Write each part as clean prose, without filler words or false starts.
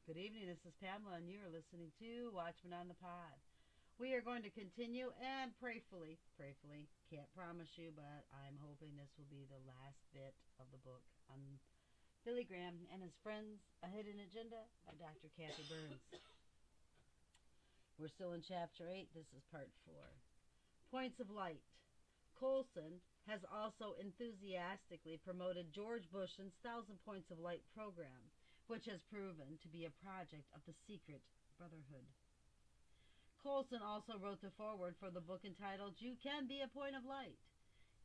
Good evening. This is Pamela, and you are listening to Watchman on the Pod. We are going to continue and prayfully, can't promise you, but I'm hoping this will be the last bit of the book on Billy Graham and his friends, A Hidden Agenda by Dr. Cathy Burns. We're still in Chapter 8. This is Part 4. Points of Light. Colson has also enthusiastically promoted George Bush's 1,000 Points of Light program, which has proven to be a project of the secret brotherhood. Colson also wrote the foreword for the book entitled You Can Be a Point of Light.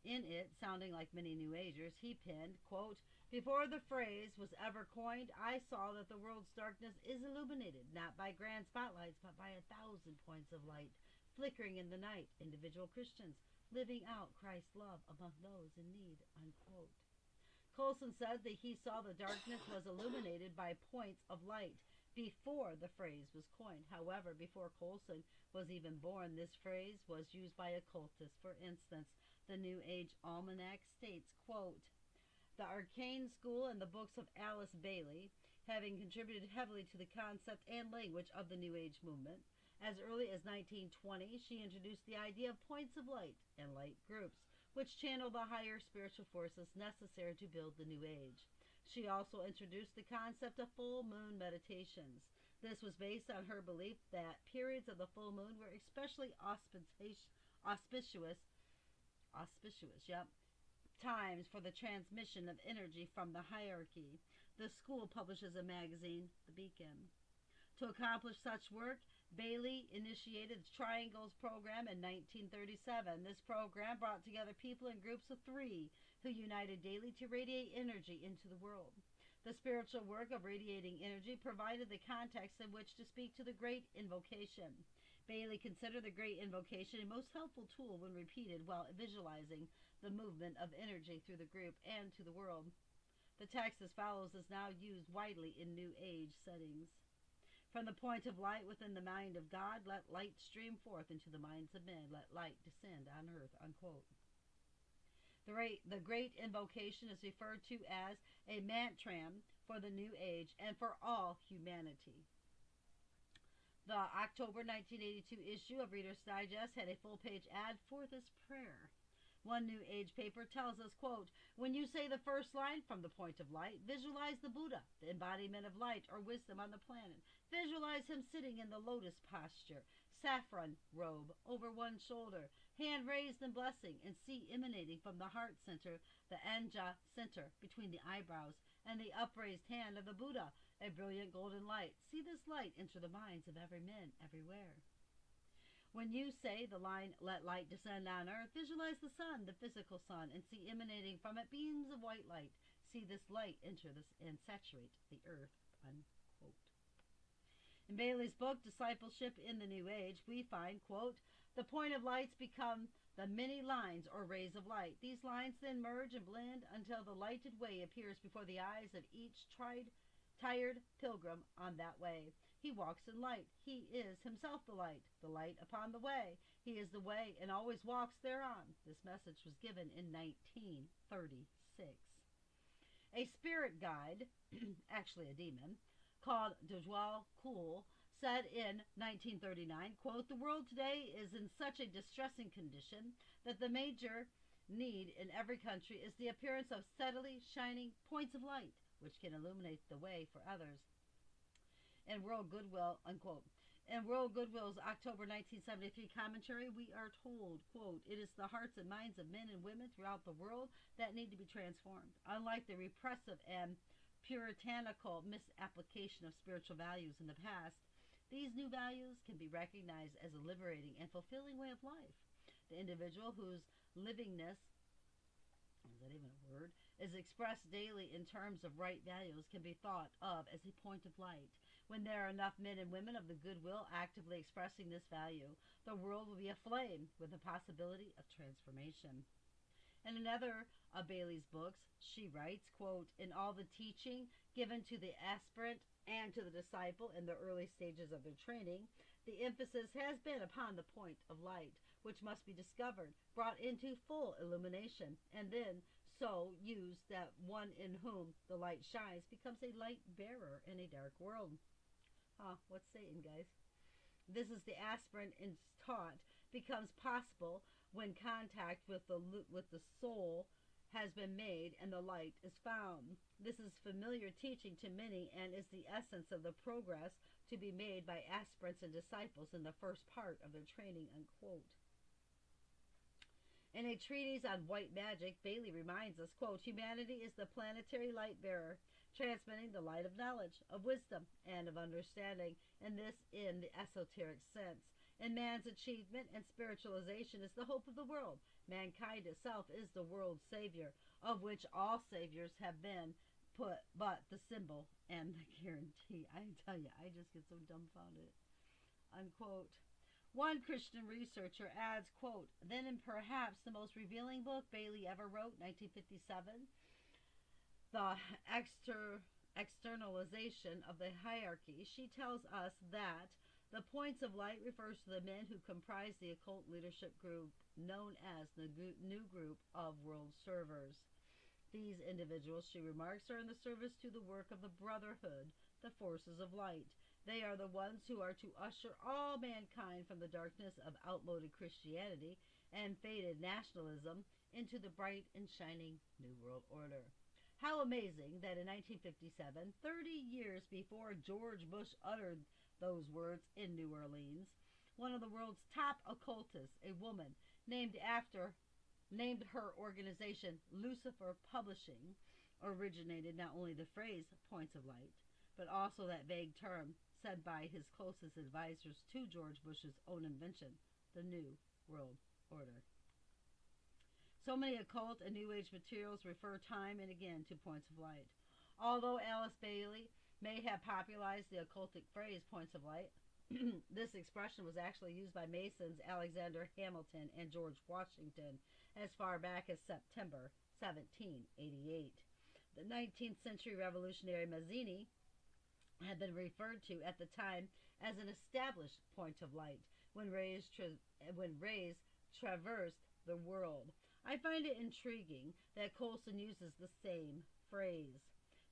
In it, sounding like many New Agers, he penned, quote, Before the phrase was ever coined, I saw that the world's darkness is illuminated, not by grand spotlights, but by 1,000 points of light, flickering in the night, individual Christians, living out Christ's love among those in need, unquote. Colson said that he saw the darkness was illuminated by points of light before the phrase was coined. However, before Colson was even born, this phrase was used by occultists. For instance, the New Age Almanac states, quote, the Arcane School and the books of Alice Bailey, having contributed heavily to the concept and language of the New Age movement. As early as 1920, she introduced the idea of points of light and light groups, which channel the higher spiritual forces necessary to build the New Age. She also introduced the concept of full moon meditations. This was based on her belief that periods of the full moon were especially auspicious, times for the transmission of energy from the hierarchy. The school publishes a magazine, The Beacon. To accomplish such work, Bailey initiated the Triangles program in 1937. This program brought together people in groups of 3 who united daily to radiate energy into the world. The spiritual work of radiating energy provided the context in which to speak to the Great Invocation. Bailey considered the Great Invocation a most helpful tool when repeated while visualizing the movement of energy through the group and to the world. The text as follows is now used widely in New Age settings. From the point of light within the mind of God, let light stream forth into the minds of men. Let light descend on earth, unquote. The Great Invocation is referred to as a mantram for the New Age and for all humanity. The October 1982 issue of Reader's Digest had a full-page ad for this prayer. One New Age paper tells us, quote, when you say the first line from the point of light, visualize the Buddha, the embodiment of light or wisdom on the planet. Visualize him sitting in the lotus posture, saffron robe over one shoulder, hand raised in blessing, and see emanating from the heart center, the Anja center between the eyebrows, and the upraised hand of the Buddha, a brilliant golden light. See this light enter the minds of every man everywhere. When you say the line, let light descend on earth, visualize the sun, the physical sun, and see emanating from it beams of white light. See this light enter this and saturate the earth, unquote. In Bailey's book, Discipleship in the New Age, we find, quote, the point of lights become the many lines or rays of light. These lines then merge and blend until the lighted way appears before the eyes of each tired pilgrim on that way. He walks in light. He is himself the light upon the way. He is the way and always walks thereon. This message was given in 1936. A spirit guide, actually a demon, called Djwal Khul, said in 1939, quote, the world today is in such a distressing condition that the major need in every country is the appearance of steadily shining points of light which can illuminate the way for others. In World Goodwill, unquote. In World Goodwill's October 1973 commentary, we are told, quote, it is the hearts and minds of men and women throughout the world that need to be transformed. Unlike the repressive and puritanical misapplication of spiritual values in the past, these new values can be recognized as a liberating and fulfilling way of life. The individual whose livingness, is that even a word, is expressed daily in terms of right values can be thought of as a point of light. When there are enough men and women of the goodwill actively expressing this value, the world will be aflame with the possibility of transformation. In another of Bailey's books, she writes, quote, in all the teaching given to the aspirant and to the disciple in the early stages of their training, the emphasis has been upon the point of light, which must be discovered, brought into full illumination, and then so used that one in whom the light shines becomes a light bearer in a dark world. What's Satan, guys? This is the aspirin in taught becomes possible when contact with the soul has been made and the light is found. This is familiar teaching to many and is the essence of the progress to be made by aspirants and disciples in the first part of their training, unquote. In a treatise on white magic, Bailey reminds us, quote, humanity is the planetary light bearer, transmitting the light of knowledge, of wisdom, and of understanding, and this in the esoteric sense. And man's achievement and spiritualization is the hope of the world. Mankind itself is the world's savior, of which all saviors have been put but the symbol and the guarantee. I tell you, I just get so dumbfounded. Unquote. One Christian researcher adds, quote, then in perhaps the most revealing book Bailey ever wrote, 1957, The Externalization of the Hierarchy, she tells us that the points of light refers to the men who comprise the occult leadership group known as the New Group of World Servers. These individuals, she remarks, are in the service to the work of the Brotherhood, the forces of light. They are the ones who are to usher all mankind from the darkness of outmoded Christianity and faded nationalism into the bright and shining New World Order. How amazing that in 1957, 30 years before George Bush uttered those words in New Orleans, one of the world's top occultists, a woman named her organization Lucifer Publishing, originated not only the phrase points of light, but also that vague term said by his closest advisors to George Bush's own invention, the New World Order. So many occult and New Age materials refer time and again to points of light. Although Alice Bailey may have popularized the occultic phrase points of light, this expression was actually used by Masons Alexander Hamilton and George Washington as far back as September 1788. The 19th century revolutionary Mazzini had been referred to at the time as an established point of light when rays traversed the world. I find it intriguing that Colson uses the same phrase.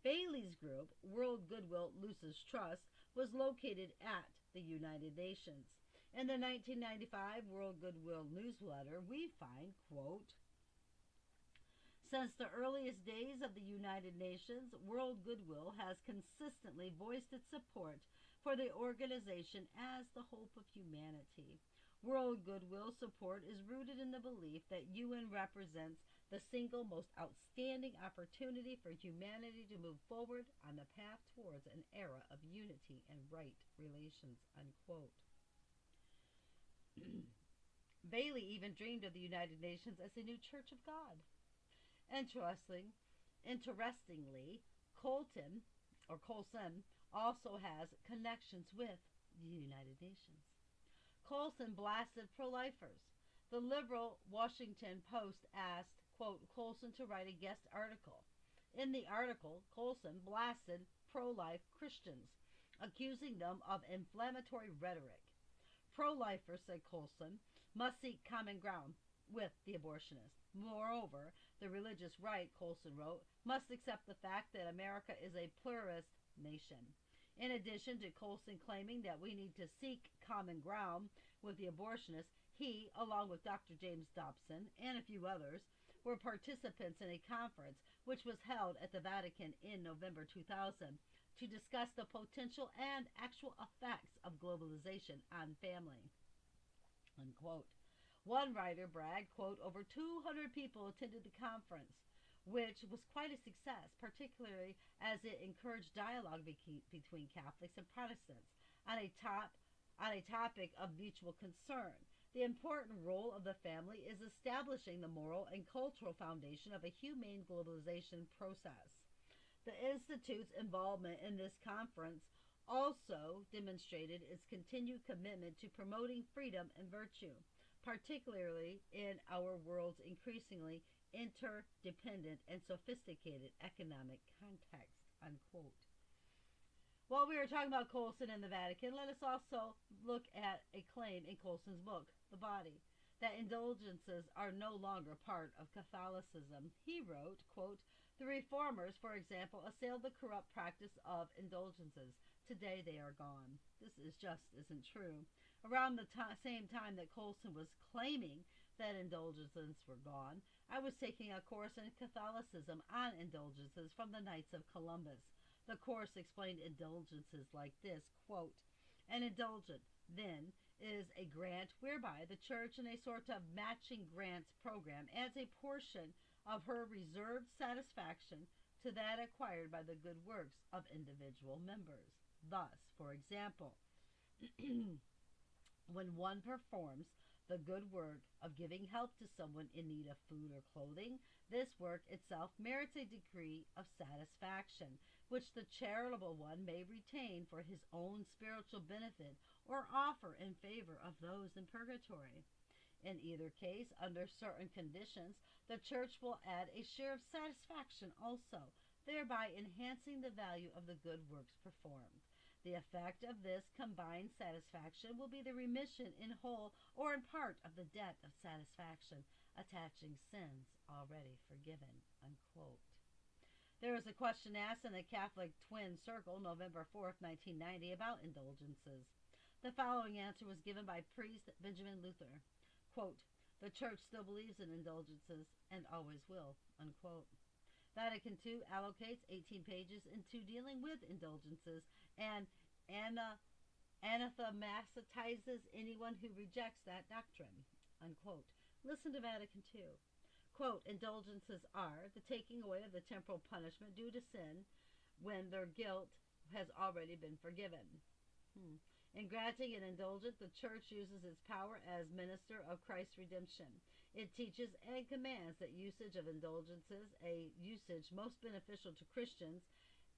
Bailey's group, World Goodwill Lucis Trust, was located at the United Nations. In the 1995 World Goodwill newsletter, we find, quote, since the earliest days of the United Nations, World Goodwill has consistently voiced its support for the organization as the hope of humanity. World Goodwill support is rooted in the belief that UN represents the single most outstanding opportunity for humanity to move forward on the path towards an era of unity and right relations, unquote. Bailey even dreamed of the United Nations as a new Church of God. Interestingly, Colson also has connections with the United Nations. Colson blasted pro-lifers. The liberal Washington Post asked, quote, Colson to write a guest article. In the article, Colson blasted pro-life Christians, accusing them of inflammatory rhetoric. Pro-lifers, said Colson, must seek common ground with the abortionists. Moreover, the religious right, Colson wrote, must accept the fact that America is a pluralist nation. In addition to Colson claiming that we need to seek common ground with the abortionists, he, along with Dr. James Dobson and a few others, were participants in a conference which was held at the Vatican in November 2000 to discuss the potential and actual effects of globalization on family, unquote. One writer bragged, quote, over 200 people attended the conference, which was quite a success, particularly as it encouraged dialogue between Catholics and Protestants on a topic of mutual concern. The important role of the family is establishing the moral and cultural foundation of a humane globalization process. The Institute's involvement in this conference also demonstrated its continued commitment to promoting freedom and virtue, particularly in our world's increasingly interdependent and sophisticated economic context, unquote. While we are talking about Colson and the Vatican, let us also look at a claim in Colson's book, The Body, that indulgences are no longer part of Catholicism. He wrote, quote, the reformers, for example, assailed the corrupt practice of indulgences. Today they are gone. This just isn't true. Around the same time that Colson was claiming that indulgences were gone, I was taking a course in Catholicism on indulgences from the Knights of Columbus. The course explained indulgences like this, quote, an indulgent, then, is a grant whereby the church, in a sort of matching grants program, adds a portion of her reserved satisfaction to that acquired by the good works of individual members. Thus, for example, when one performs the good work of giving help to someone in need of food or clothing, this work itself merits a degree of satisfaction, which the charitable one may retain for his own spiritual benefit or offer in favor of those in purgatory. In either case, under certain conditions, the church will add a share of satisfaction also, thereby enhancing the value of the good works performed. The effect of this combined satisfaction will be the remission in whole or in part of the debt of satisfaction, attaching sins already forgiven. Unquote. There was a question asked in the Catholic Twin Circle, November 4th, 1990, about indulgences. The following answer was given by priest Benjamin Luther. Quote, the church still believes in indulgences and always will. Unquote. Vatican II allocates 18 pages into dealing with indulgences and anathematizes anyone who rejects that doctrine. Unquote. Listen to Vatican II. Quote, indulgences are the taking away of the temporal punishment due to sin when their guilt has already been forgiven. In granting an indulgence, the church uses its power as minister of Christ's redemption. It teaches and commands that usage of indulgences, a usage most beneficial to Christians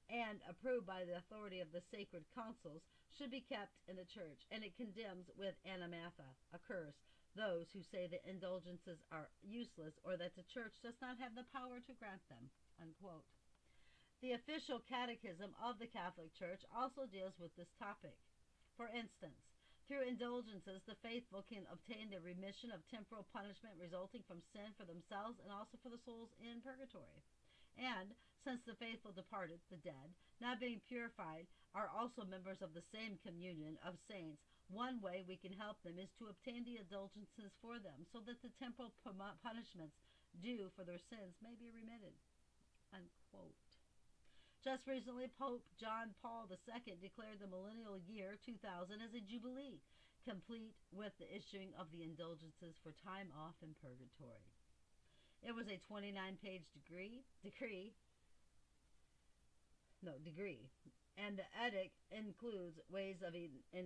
and approved by the authority of the sacred councils, should be kept in the church, and it condemns with anathema, a curse, those who say that indulgences are useless or that the church does not have the power to grant them. Unquote. The official catechism of the Catholic Church also deals with this topic. For instance, through indulgences, the faithful can obtain the remission of temporal punishment resulting from sin for themselves and also for the souls in purgatory. And, since the faithful departed, the dead, not being purified, are also members of the same communion of saints, one way we can help them is to obtain the indulgences for them, so that the temporal punishments due for their sins may be remitted. Unquote. Just recently, Pope John Paul II declared the millennial year 2000 as a jubilee, complete with the issuing of the indulgences for time off in purgatory. It was a 29-page decree, and the edict includes ways of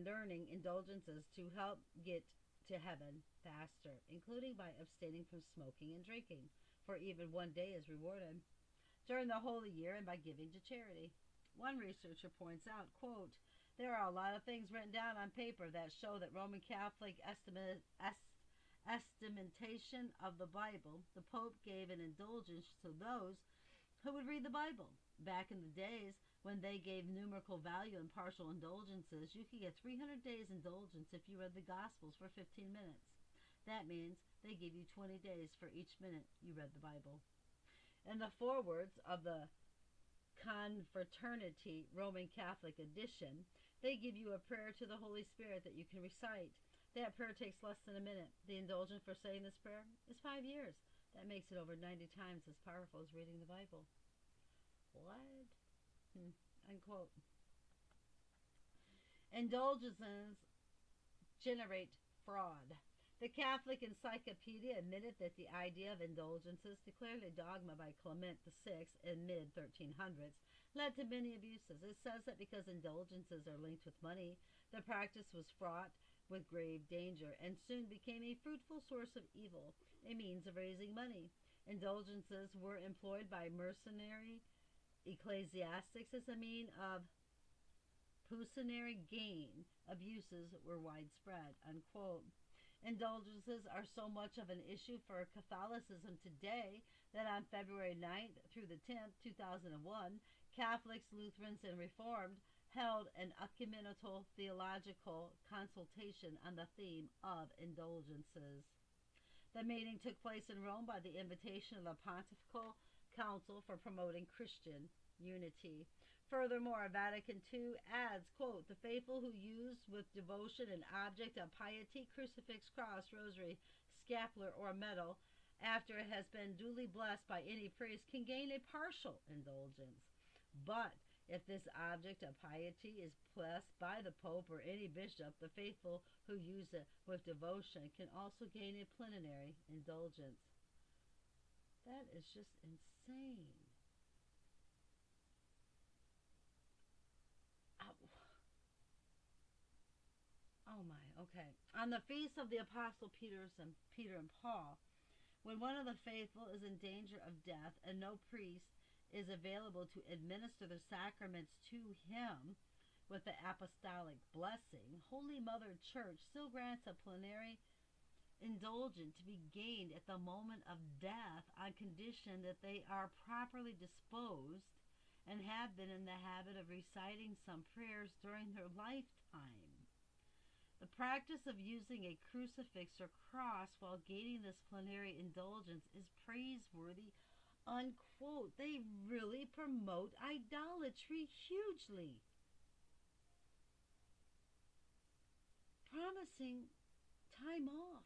earning indulgences to help get to heaven faster, including by abstaining from smoking and drinking, for even one day is rewarded during the holy year, and by giving to charity. One researcher points out, quote, there are a lot of things written down on paper that show that Roman Catholic estimation of the Bible. The Pope gave an indulgence to those who would read the Bible. Back in the days when they gave numerical value and partial indulgences, you could get 300 days indulgence if you read the Gospels for 15 minutes. That means they give you 20 days for each minute you read the Bible. In the forewords of the Confraternity Roman Catholic edition, they give you a prayer to the Holy Spirit that you can recite. That prayer takes less than a minute. The indulgence for saying this prayer is 5 years. That makes it over 90 times as powerful as reading the Bible. What? Unquote. Indulgences generate fraud. The Catholic Encyclopedia admitted that the idea of indulgences, declared a dogma by Clement VI in mid-1300s, led to many abuses. It says that because indulgences are linked with money, the practice was fraught with grave danger and soon became a fruitful source of evil, a means of raising money. Indulgences were employed by mercenary ecclesiastics as a means of pecuniary gain. Abuses were widespread. Unquote. Indulgences are so much of an issue for Catholicism today that on February 9th through the 10th, 2001, Catholics, Lutherans, and Reformed held an ecumenical theological consultation on the theme of indulgences. The meeting took place in Rome by the invitation of the Pontifical Council for Promoting Christian Unity. Furthermore, Vatican II adds, quote, the faithful who use with devotion an object of piety, crucifix, cross, rosary, scapular, or medal, after it has been duly blessed by any priest, can gain a partial indulgence. But if this object of piety is blessed by the Pope or any bishop, the faithful who use it with devotion can also gain a plenary indulgence. That is just insane. Oh my, okay. On the feast of the Apostle Peter and Paul, when one of the faithful is in danger of death and no priest is available to administer the sacraments to him with the apostolic blessing, Holy Mother Church still grants a plenary indulgence to be gained at the moment of death on condition that they are properly disposed and have been in the habit of reciting some prayers during their lifetime. The practice of using a crucifix or cross while gaining this plenary indulgence is praiseworthy, unquote. They really promote idolatry hugely. Promising time off.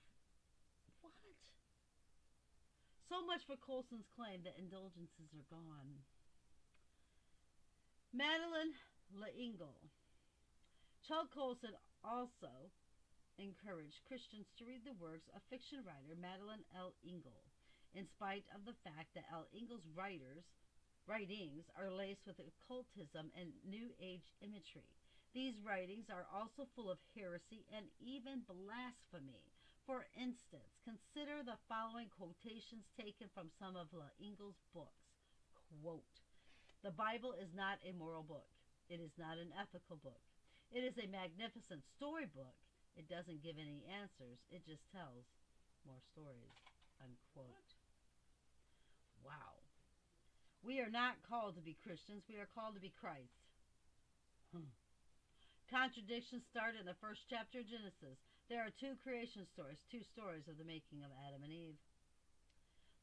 What? So much for Colson's claim that indulgences are gone. Madeleine L'Engle. Chuck Colson also encouraged Christians to read the works of fiction writer Madeleine L. Engle, in spite of the fact that L. Engle's writings are laced with occultism and New Age imagery. These writings are also full of heresy and even blasphemy. For instance, consider the following quotations taken from some of L. Engle's books. Quote, the Bible is not a moral book. It is not an ethical book. It is a magnificent storybook. It doesn't give any answers. It just tells more stories. Unquote. Wow. We are not called to be Christians. We are called to be Christ. Contradictions start in the first chapter of Genesis. There are two creation stories, two stories of the making of Adam and Eve.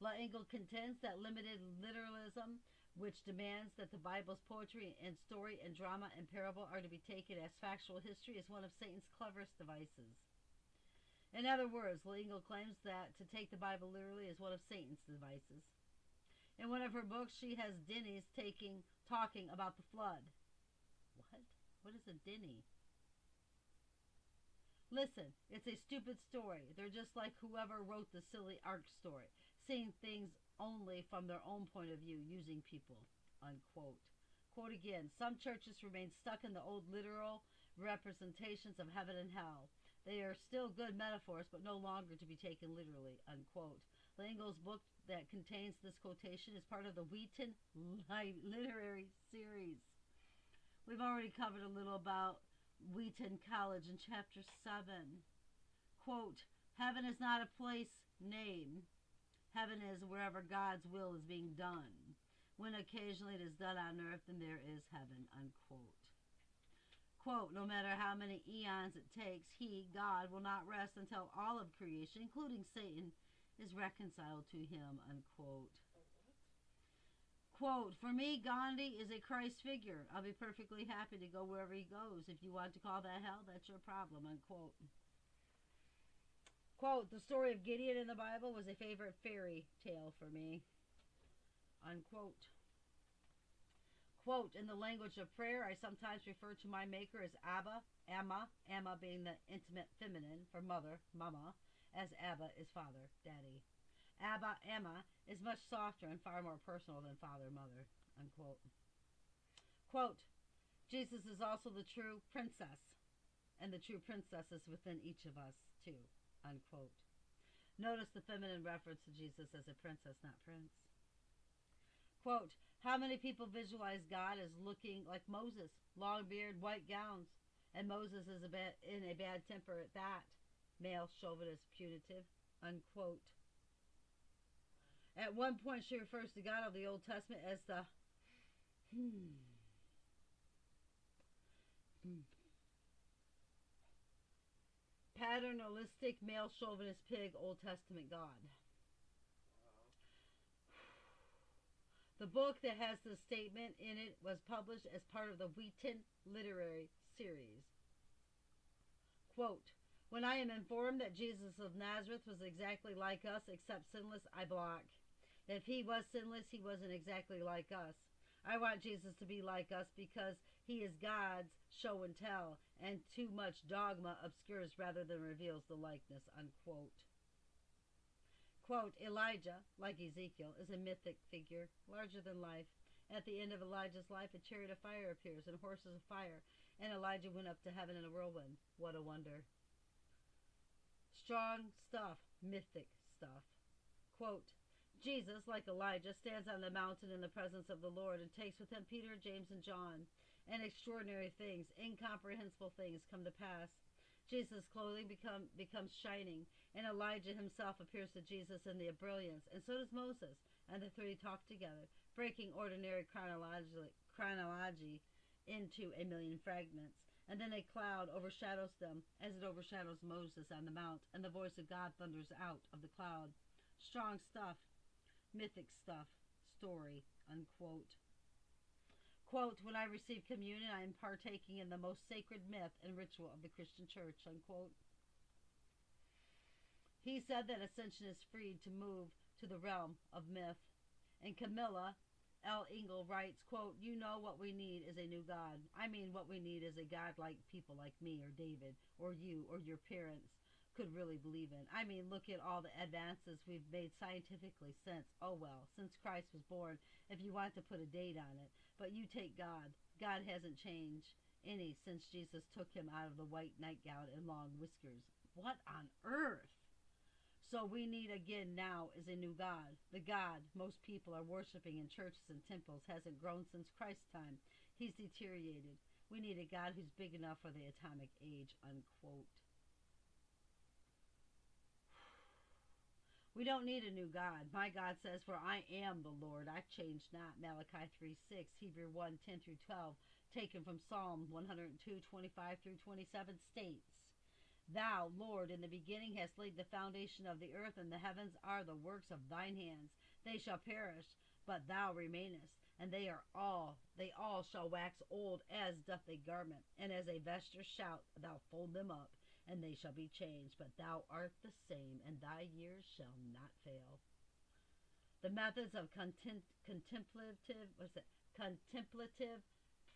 L'Engle contends that limited literalism, which demands that the Bible's poetry and story and drama and parable are to be taken as factual history, is one of Satan's cleverest devices. In other words, L'Engle claims that to take the Bible literally is one of Satan's devices. In one of her books, she has Denny's talking about the flood. What? What is a Denny? Listen, it's a stupid story. They're just like whoever wrote the silly ark story, seeing things only from their own point of view, using people, unquote. Quote again, some churches remain stuck in the old literal representations of heaven and hell. They are still good metaphors, but no longer to be taken literally, unquote. L'Engle's book that contains this quotation is part of the Wheaton literary series. We've already covered a little about Wheaton College in chapter 7. Quote, heaven is not a place name. Heaven is wherever God's will is being done. When occasionally it is done on earth, then there is heaven, unquote. Quote, no matter how many eons it takes, he, God, will not rest until all of creation, including Satan, is reconciled to him, unquote. Quote, for me, Gandhi is a Christ figure. I'll be perfectly happy to go wherever he goes. If you want to call that hell, that's your problem, unquote. Quote, the story of Gideon in the Bible was a favorite fairy tale for me, unquote. Quote, in the language of prayer, I sometimes refer to my maker as Abba, Amma, Amma being the intimate feminine for mother, mama, as Abba is father, daddy. Abba, Amma is much softer and far more personal than father, mother, unquote. Quote, Jesus is also the true princess, and the true princess is within each of us, too, unquote. Notice the feminine reference to Jesus as a princess, not prince. Quote, how many people visualize God as looking like Moses, long beard, white gowns, and Moses is in a bad temper at that, male, chauvinist, punitive, unquote. At one point she refers to God of the Old Testament as the paternalistic, male chauvinist pig Old Testament God. The book that has this statement in it was published as part of the Wheaton Literary Series. Quote, when I am informed that Jesus of Nazareth was exactly like us except sinless, I block. If he was sinless, he wasn't exactly like us. I want Jesus to be like us because he is God's show and tell, and too much dogma obscures rather than reveals the likeness, unquote. Quote, Elijah, like Ezekiel, is a mythic figure, larger than life. At the end of Elijah's life, a chariot of fire appears and horses of fire, and Elijah went up to heaven in a whirlwind. What a wonder. Strong stuff, mythic stuff. Quote, Jesus, like Elijah, stands on the mountain in the presence of the Lord and takes with him Peter, James, and John. And extraordinary things, incomprehensible things come to pass. Jesus' clothing becomes shining, and Elijah himself appears to Jesus in the brilliance, and so does Moses, and the three talk together, breaking ordinary chronology into a million fragments. And then a cloud overshadows them, as it overshadows Moses on the mount, and the voice of God thunders out of the cloud. Strong stuff, mythic stuff, story, unquote. Quote, when I receive communion, I am partaking in the most sacred myth and ritual of the Christian church, unquote. He said that ascension is freed to move to the realm of myth. And Camilla L. Engel writes, quote, you know what we need is a new God. I mean, what we need is a God like people like me or David or you or your parents could really believe in. I mean, look at all the advances we've made scientifically since Christ was born, if you want to put a date on it. But you take God. God hasn't changed any since Jesus took him out of the white nightgown and long whiskers. What on earth? So we need again now is a new God. The God most people are worshiping in churches and temples hasn't grown since Christ's time. He's deteriorated. We need a God who's big enough for the atomic age, unquote. We don't need a new God. My God says, for I am the Lord. I change not. Malachi 3:6, Hebrew 1:10 through 12, taken from Psalm 102:25 through 27 states, Thou, Lord, in the beginning hast laid the foundation of the earth, and the heavens are the works of thine hands. They shall perish, but thou remainest, and they all shall wax old as doth a garment, and as a vesture shalt thou fold them up, and they shall be changed, but thou art the same, and thy years shall not fail. The methods of contemplative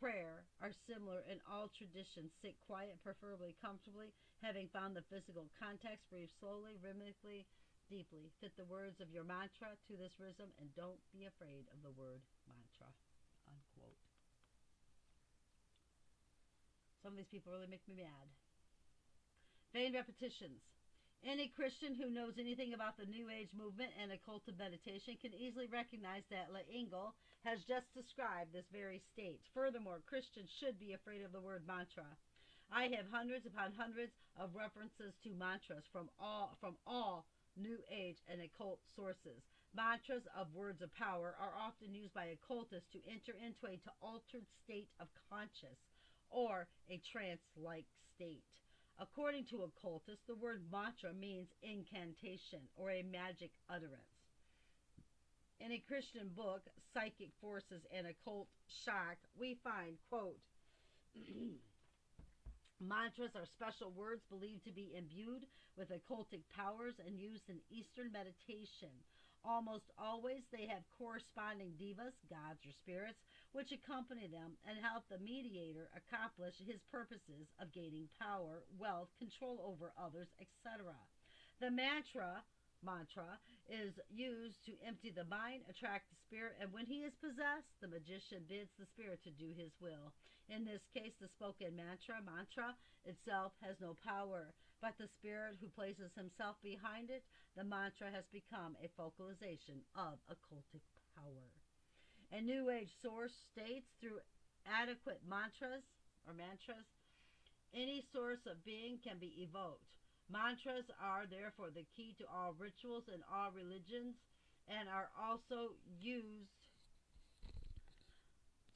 prayer are similar in all traditions. Sit quiet, preferably comfortably, having found the physical context. Breathe slowly, rhythmically, deeply. Fit the words of your mantra to this rhythm, and don't be afraid of the word mantra, unquote. Some of these people really make me mad. Vain repetitions. Any Christian who knows anything about the New Age movement and occultic meditation can easily recognize that Engel has just described this very state. Furthermore, Christians should be afraid of the word mantra. I have hundreds upon hundreds of references to mantras from all New Age and occult sources. Mantras of words of power are often used by occultists to enter into a altered state of conscious or a trance-like state. According to occultists, the word mantra means incantation or a magic utterance. In a Christian book, Psychic Forces and Occult Shock, we find, quote, mantras are special words believed to be imbued with occultic powers and used in Eastern meditation. Almost always they have corresponding devas, gods, or spirits, which accompany them and help the mediator accomplish his purposes of gaining power, wealth, control over others, etc. The mantra is used to empty the mind, attract the spirit, and when he is possessed, the magician bids the spirit to do his will. In this case, the spoken mantra itself has no power, but the spirit who places himself behind it, the mantra has become a focalization of occultic power. A New Age source states through adequate mantras, any source of being can be evoked. Mantras are therefore the key to all rituals and all religions, and are also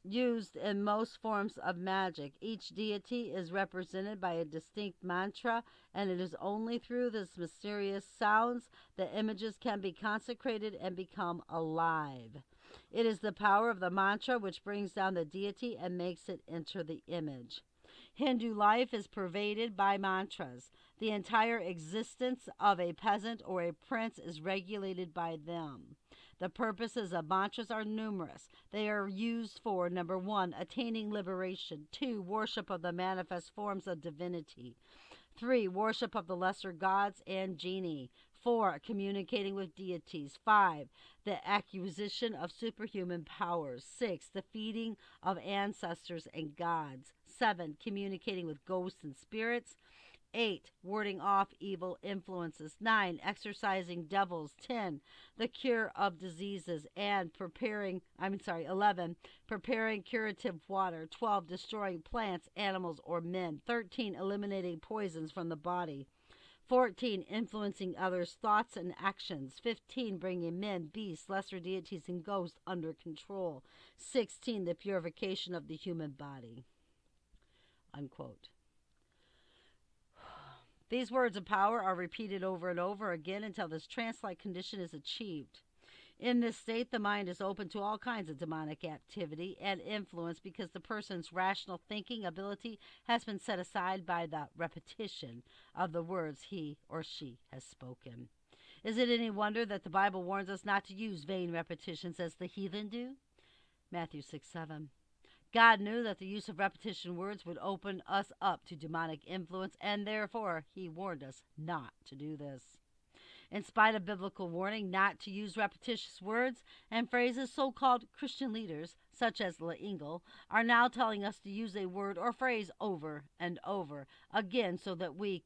used in most forms of magic. Each deity is represented by a distinct mantra, and it is only through this mysterious sounds that images can be consecrated and become alive. It is the power of the mantra which brings down the deity and makes it enter the image. Hindu life is pervaded by mantras. The entire existence of a peasant or a prince is regulated by them. The purposes of mantras are numerous. They are used for number 1, attaining liberation, 2, worship of the manifest forms of divinity, 3, worship of the lesser gods and genii, 4, communicating with deities, 5, the acquisition of superhuman powers, 6, the feeding of ancestors and gods, 7, communicating with ghosts and spirits, 8, warding off evil influences, 9, exorcising devils, 10, the cure of diseases and 11, preparing curative water, 12, destroying plants, animals, or men, 13, eliminating poisons from the body, 14, influencing others' thoughts and actions, 15, bringing men, beasts, lesser deities, and ghosts under control, 16, the purification of the human body. Unquote. These words of power are repeated over and over again until this trance-like condition is achieved. In this state, the mind is open to all kinds of demonic activity and influence because the person's rational thinking ability has been set aside by the repetition of the words he or she has spoken. Is it any wonder that the Bible warns us not to use vain repetitions as the heathen do? Matthew 6:7. God knew that the use of repetition words would open us up to demonic influence, and therefore he warned us not to do this. In spite of biblical warning not to use repetitious words and phrases, so-called Christian leaders, such as L'Engle, are now telling us to use a word or phrase over and over again so that what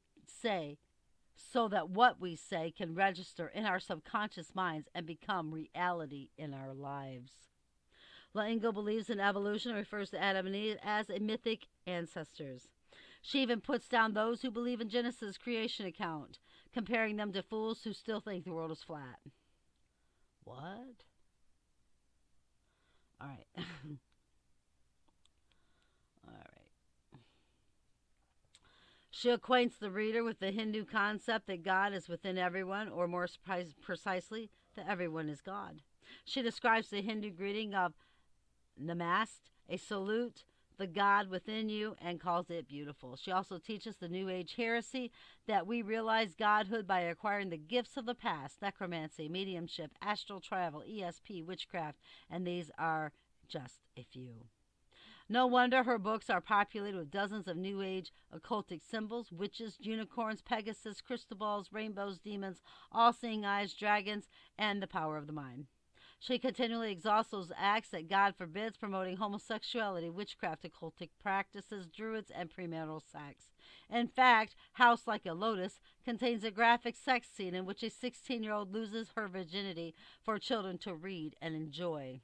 we say can register in our subconscious minds and become reality in our lives. L'Engle believes in evolution and refers to Adam and Eve as mythic ancestors. She even puts down those who believe in Genesis' creation account, comparing them to fools who still think the world is flat. What? All right. All right. She acquaints the reader with the Hindu concept that God is within everyone, or more precisely, that everyone is God. She describes the Hindu greeting of Namaste, a salute, the God within you, and calls it beautiful. She also teaches the New Age heresy that we realize godhood by acquiring the gifts of the past, necromancy, mediumship, astral travel, ESP, witchcraft, and these are just a few. No wonder her books are populated with dozens of New Age occultic symbols, witches, unicorns, Pegasus, crystal balls, rainbows, demons, all-seeing eyes, dragons, and the power of the mind. She continually exhausts those acts that God forbids, promoting homosexuality, witchcraft, occultic practices, druids, and premarital sex. In fact, House Like a Lotus contains a graphic sex scene in which a 16-year-old loses her virginity for children to read and enjoy.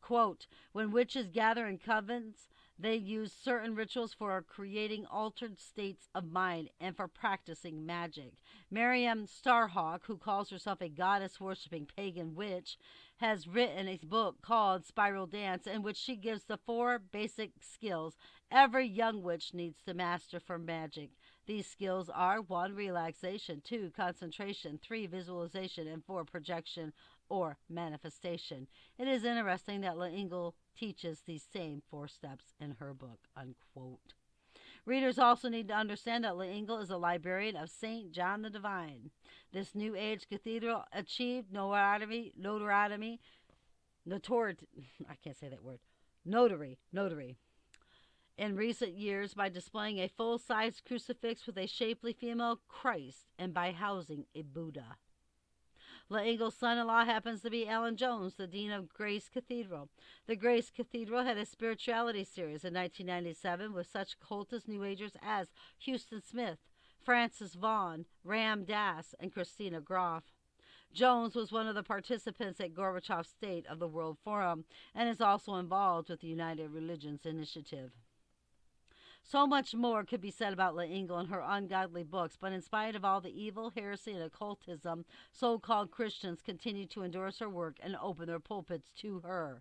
Quote, when witches gather in covens, they use certain rituals for creating altered states of mind and for practicing magic. Miriam Starhawk, who calls herself a goddess-worshipping pagan witch, has written a book called Spiral Dance in which she gives the 4 basic skills every young witch needs to master for magic. These skills are 1, relaxation, 2, concentration, 3, visualization, and 4, projection or manifestation. It is interesting that L'Engle teaches these same 4 steps in her book, unquote. Readers also need to understand that L'Engle is a librarian of St. John the Divine. This New Age cathedral achieved notary in recent years by displaying a full-size crucifix with a shapely female Christ and by housing a Buddha. L'Engle's son-in-law happens to be Alan Jones, the dean of Grace Cathedral. The Grace Cathedral had a spirituality series in 1997 with such occultist New Agers as Houston Smith, Francis Vaughn, Ram Dass, and Christina Groff. Jones was one of the participants at Gorbachev's State of the World Forum and is also involved with the United Religions Initiative. So much more could be said about L'Engle and her ungodly books, but in spite of all the evil, heresy, and occultism, so-called Christians continue to endorse her work and open their pulpits to her.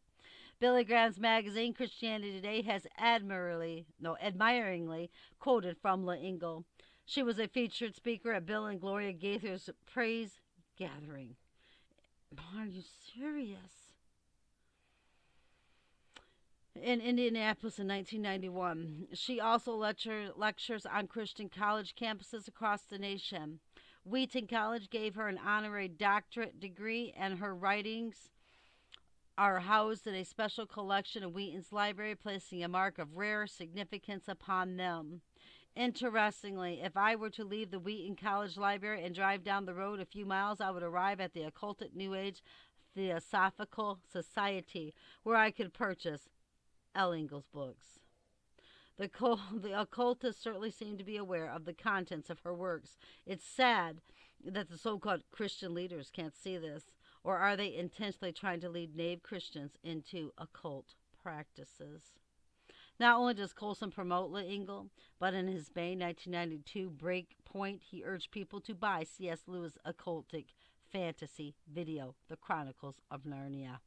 Billy Graham's magazine, Christianity Today, has admiringly quoted from L'Engle. She was a featured speaker at Bill and Gloria Gaither's Praise Gathering. Are you serious? in Indianapolis in 1991. She also lectures on Christian college campuses across the nation. Wheaton College gave her an honorary doctorate degree, and her writings are housed in a special collection in Wheaton's library, placing a mark of rare significance upon them. Interestingly, if I were to leave the Wheaton College Library and drive down the road a few miles, I would arrive at the Occultic New Age Theosophical Society, where I could purchase L. Ingalls books. The occultists certainly seem to be aware of the contents of her works. It's sad that the so called Christian leaders can't see this. Or are they intentionally trying to lead naive Christians into occult practices? Not only does Colson promote Ingle, but in his May 1992 Breakpoint, he urged people to buy C.S. Lewis' occultic fantasy video, The Chronicles of Narnia.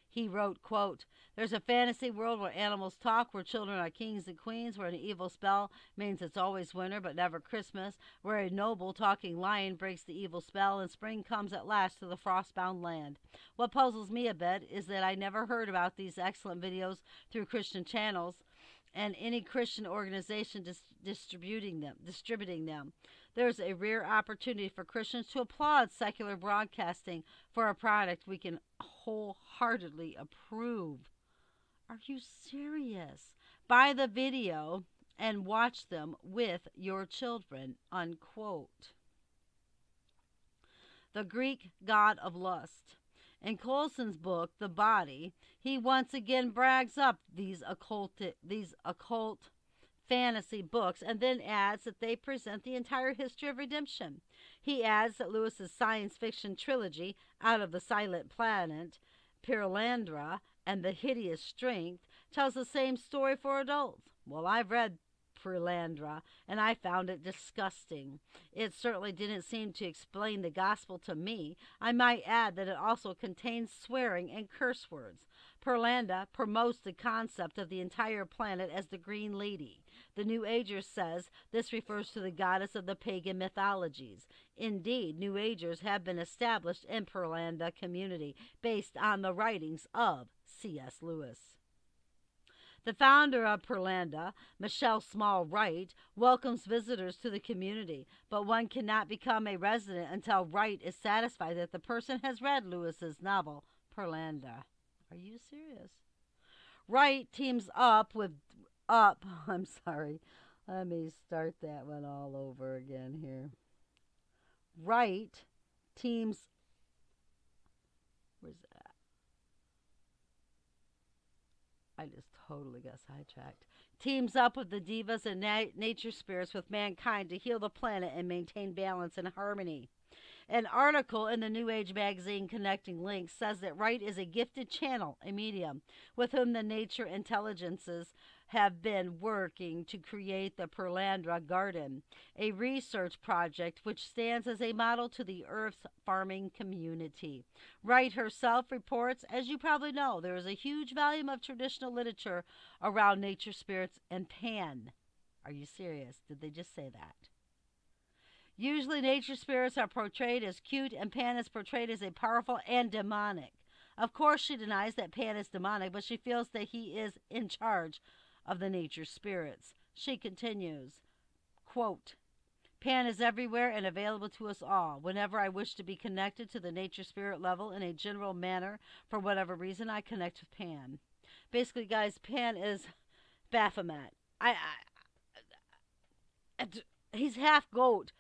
He wrote, quote, "There's a fantasy world where animals talk, where children are kings and queens, where an evil spell means it's always winter but never Christmas, where a noble talking lion breaks the evil spell and spring comes at last to the frostbound land. What puzzles me a bit is that I never heard about these excellent videos through Christian channels and any Christian organization distributing them. There's a rare opportunity for Christians to applaud secular broadcasting for a product we can wholeheartedly approve. Are you serious? Buy the video and watch them with your children," unquote. The Greek god of lust. In Colson's book, The Body, he once again brags up these occult fantasy books and then adds that they present the entire history of redemption. He adds that Lewis's science fiction trilogy, Out of the Silent Planet, Perelandra, and The Hideous Strength, tells the same story for adults. Well, I've read Perelandra, and I found it disgusting. It certainly didn't seem to explain the gospel to me. I might add that it also contains swearing and curse words. Perelandra promotes the concept of the entire planet as the Green Lady. The New Ager says this refers to the goddess of the pagan mythologies. Indeed, New Agers have been established in Perelandra community based on the writings of C.S. Lewis. The founder of Perelandra, Michelle Small Wright, welcomes visitors to the community, but one cannot become a resident until Wright is satisfied that the person has read Lewis's novel, Perelandra. Are you serious? Wright teams up with I'm sorry. Let me start that one all over again here. Wright teams. Where's that? I just totally got sidetracked. Teams up with the divas and nature spirits with mankind to heal the planet and maintain balance and harmony. An article in the New Age magazine Connecting Links says that Wright is a gifted channel, a medium, with whom the nature intelligences have been working to create the Perelandra Garden, a research project which stands as a model to the Earth's farming community. Wright herself reports, as you probably know, there is a huge volume of traditional literature around nature spirits and Pan. Are you serious? Did they just say that? Usually nature spirits are portrayed as cute and Pan is portrayed as a powerful and demonic. Of course she denies that Pan is demonic, but she feels that he is in charge of the nature spirits. She continues, quote, "Pan is everywhere and available to us all. Whenever I wish to be connected to the nature spirit level in a general manner, for whatever reason, I connect with Pan." Basically, guys, Pan is Baphomet. He's half goat,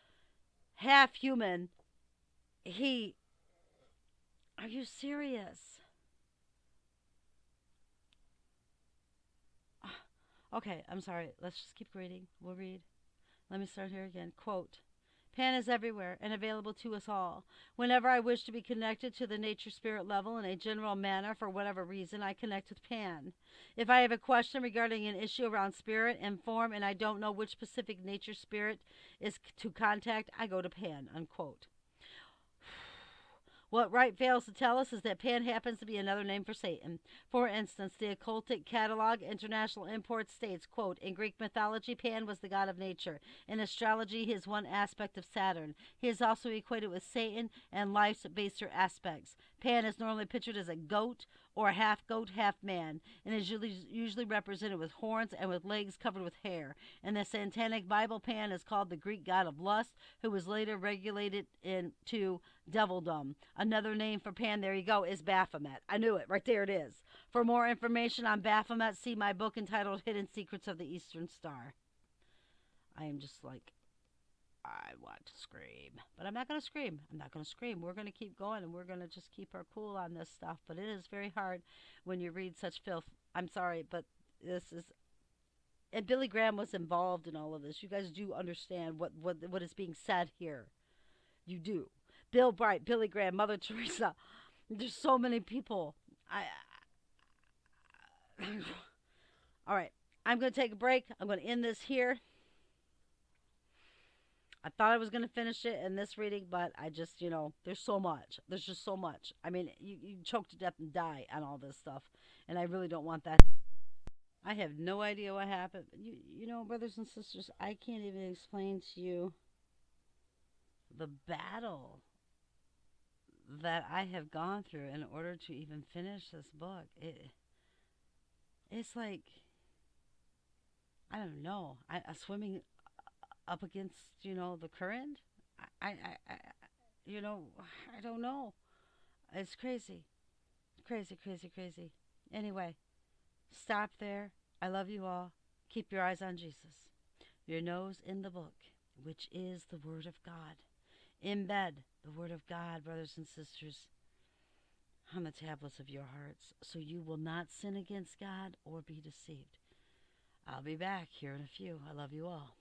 half human. Are you serious? Okay, I'm sorry. Let's just keep reading. We'll read. Let me start here again. Quote, "Pan is everywhere and available to us all. Whenever I wish to be connected to the nature spirit level in a general manner, for whatever reason, I connect with Pan. If I have a question regarding an issue around spirit and form and I don't know which specific nature spirit is to contact, I go to Pan," unquote. What Wright fails to tell us is that Pan happens to be another name for Satan. For instance, the Occultic Catalog International Import states, quote, "In Greek mythology, Pan was the god of nature. In astrology, he is one aspect of Saturn. He is also equated with Satan and life's baser aspects. Pan is normally pictured as a goat or a half goat, half man, and is usually represented with horns and with legs covered with hair. In the Satanic Bible, Pan is called the Greek god of lust, who was later regulated into devildom. Another name for Pan, there you go, is Baphomet. I knew it. Right there it is. For more information on Baphomet, see my book entitled Hidden Secrets of the Eastern Star. I am just like, I want to scream. But I'm not going to scream. I'm not going to scream. We're going to keep going, and we're going to just keep our cool on this stuff. But it is very hard when you read such filth. I'm sorry, but this is... And Billy Graham was involved in all of this. You guys do understand what is being said here. You do. Bill Bright, Billy Graham, Mother Teresa. There's so many people. All right. I'm going to take a break. I'm going to end this here. I thought I was going to finish it in this reading, but I just, there's so much. There's just so much. I mean, you choke to death and die on all this stuff, and I really don't want that. I have no idea what happened. Brothers and sisters, I can't even explain to you the battle that I have gone through in order to even finish this book. It's like, I don't know. I swimming up against, the current. I don't know. It's crazy. Crazy, crazy, crazy. Anyway, stop there. I love you all. Keep your eyes on Jesus. Your nose in the book, which is the Word of God. Embed the Word of God, brothers and sisters, on the tablets of your hearts, so you will not sin against God or be deceived. I'll be back here in a few. I love you all.